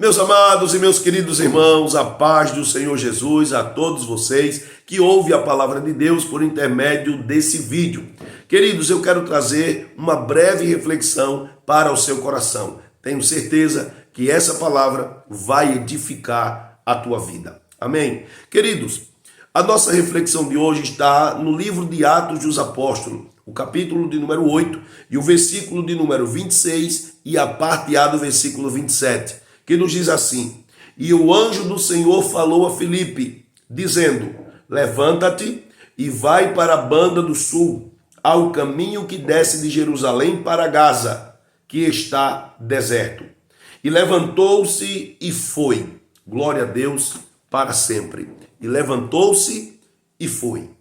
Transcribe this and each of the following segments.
Meus amados e meus queridos irmãos, a paz do Senhor Jesus a todos vocês que ouvem a palavra de Deus por intermédio desse vídeo. Queridos, eu quero trazer uma breve reflexão para o seu coração. Tenho certeza que essa palavra vai edificar a tua vida. Amém? Queridos, a nossa reflexão de hoje está no livro de Atos dos Apóstolos, o capítulo de número 8 e o versículo de número 26 e a parte A do versículo 27. Que nos diz assim: e o anjo do Senhor falou a Filipe, dizendo: levanta-te e vai para a banda do sul, ao caminho que desce de Jerusalém para Gaza, que está deserto. E levantou-se e foi. Glória a Deus para sempre. E levantou-se e foi.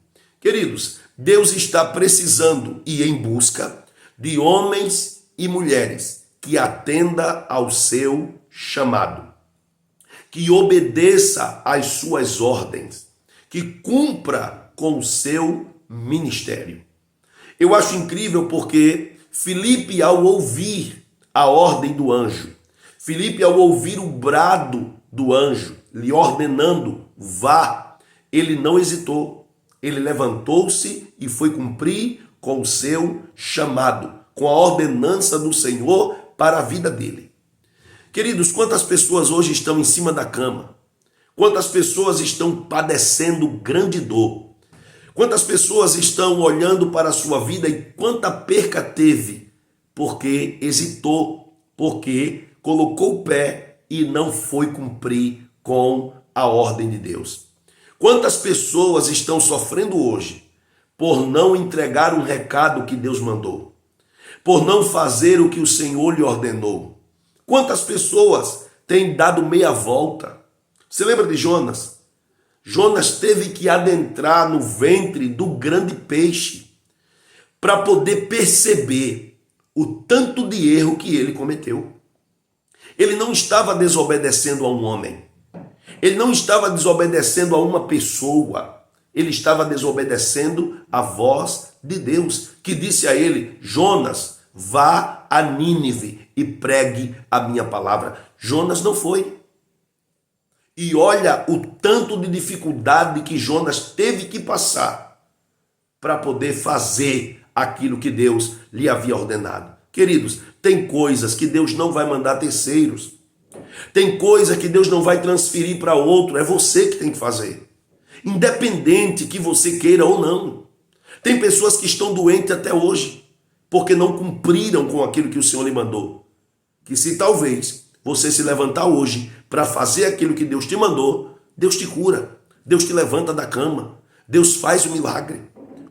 Queridos, Deus está precisando e em busca de homens e mulheres que atenda ao seu chamado, que obedeça às suas ordens, que cumpra com o seu ministério. Eu acho incrível porque Filipe, ao ouvir a ordem do anjo, Filipe, ao ouvir o brado do anjo, lhe ordenando, vá, ele não hesitou, ele levantou-se e foi cumprir com o seu chamado, com a ordenança do Senhor para a vida dele. Queridos, quantas pessoas hoje estão em cima da cama? Quantas pessoas estão padecendo grande dor? Quantas pessoas estão olhando para a sua vida e quanta perca teve? Porque hesitou, porque colocou o pé e não foi cumprir com a ordem de Deus. Quantas pessoas estão sofrendo hoje por não entregar um recado que Deus mandou? Por não fazer o que o Senhor lhe ordenou? Quantas pessoas têm dado meia volta? Você lembra de Jonas? Jonas teve que adentrar no ventre do grande peixe para poder perceber o tanto de erro que ele cometeu. Ele não estava desobedecendo a um homem. Ele não estava desobedecendo a uma pessoa. Ele estava desobedecendo a voz de Deus, que disse a ele: Jonas, vá a Nínive e pregue a minha palavra. Jonas não foi. E olha o tanto de dificuldade que Jonas teve que passar para poder fazer aquilo que Deus lhe havia ordenado. Queridos, tem coisas que Deus não vai mandar terceiros. Tem coisa que Deus não vai transferir para outro. É você que tem que fazer. Independente que você queira ou não. Tem pessoas que estão doentes até hoje, porque não cumpriram com aquilo que o Senhor lhe mandou. Que se talvez você se levantar hoje para fazer aquilo que Deus te mandou, Deus te cura, Deus te levanta da cama, Deus faz o milagre.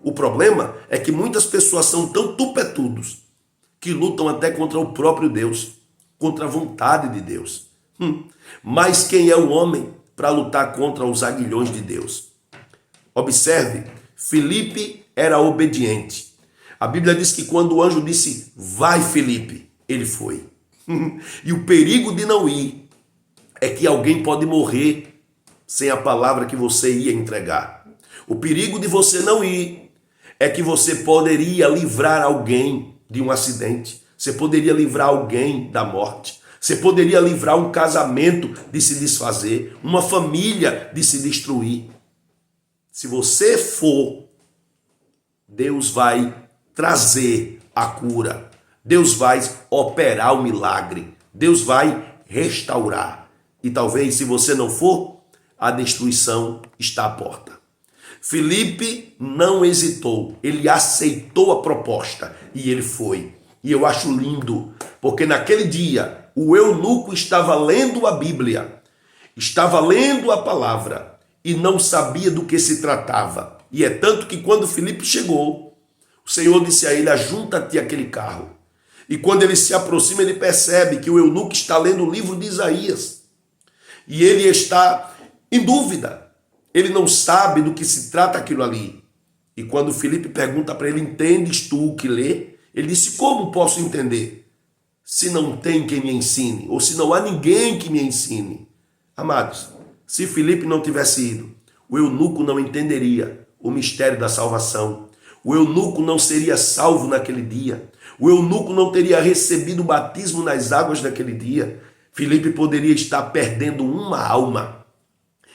O problema é que muitas pessoas são tão tupetudos que lutam até contra o próprio Deus, contra a vontade de Deus. Mas quem é o homem para lutar contra os aguilhões de Deus? Observe, Filipe era obediente. A Bíblia diz que quando o anjo disse, vai Filipe, ele foi. E o perigo de não ir é que alguém pode morrer sem a palavra que você ia entregar. O perigo de você não ir é que você poderia livrar alguém de um acidente. Você poderia livrar alguém da morte. Você poderia livrar um casamento de se desfazer, uma família de se destruir. Se você for, Deus vai trazer a cura. Deus vai operar o milagre. Deus vai restaurar. E talvez, se você não for, a destruição está à porta. Filipe não hesitou. Ele aceitou a proposta e ele foi. E eu acho lindo, porque naquele dia o eunuco estava lendo a Bíblia, estava lendo a palavra e não sabia do que se tratava. E é tanto que quando Filipe chegou, o Senhor disse a ele, ajunta-te àquele carro. E quando ele se aproxima, ele percebe que o eunuco está lendo o livro de Isaías. E ele está em dúvida. Ele não sabe do que se trata aquilo ali. E quando Filipe pergunta para ele, entendes tu o que lê? Ele disse, como posso entender? Se não tem quem me ensine, ou se não há ninguém que me ensine. Amados, se Filipe não tivesse ido, o eunuco não entenderia o mistério da salvação. O eunuco não seria salvo naquele dia. O eunuco não teria recebido o batismo nas águas naquele dia. Filipe poderia estar perdendo uma alma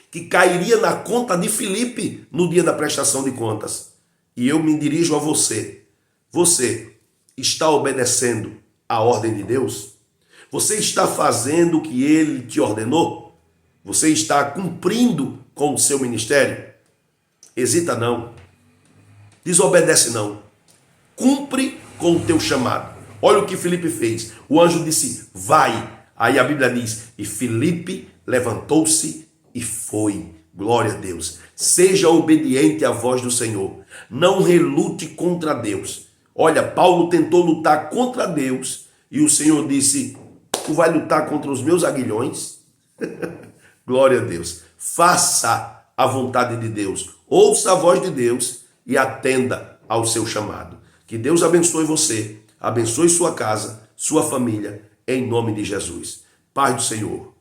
que cairia na conta de Filipe no dia da prestação de contas. E eu me dirijo a você. Você está obedecendo a ordem de Deus? Você está fazendo o que ele te ordenou? Você está cumprindo com o seu ministério? Hesita não. Desobedece não. Cumpre com o teu chamado. Olha o que Filipe fez. O anjo disse, vai. Aí a Bíblia diz, e Filipe levantou-se e foi. Glória a Deus. Seja obediente à voz do Senhor. Não relute contra Deus. Olha, Paulo tentou lutar contra Deus e o Senhor disse, tu vai lutar contra os meus aguilhões? Glória a Deus. Faça a vontade de Deus. Ouça a voz de Deus e atenda ao seu chamado. Que Deus abençoe você, abençoe sua casa, sua família, em nome de Jesus. Paz do Senhor.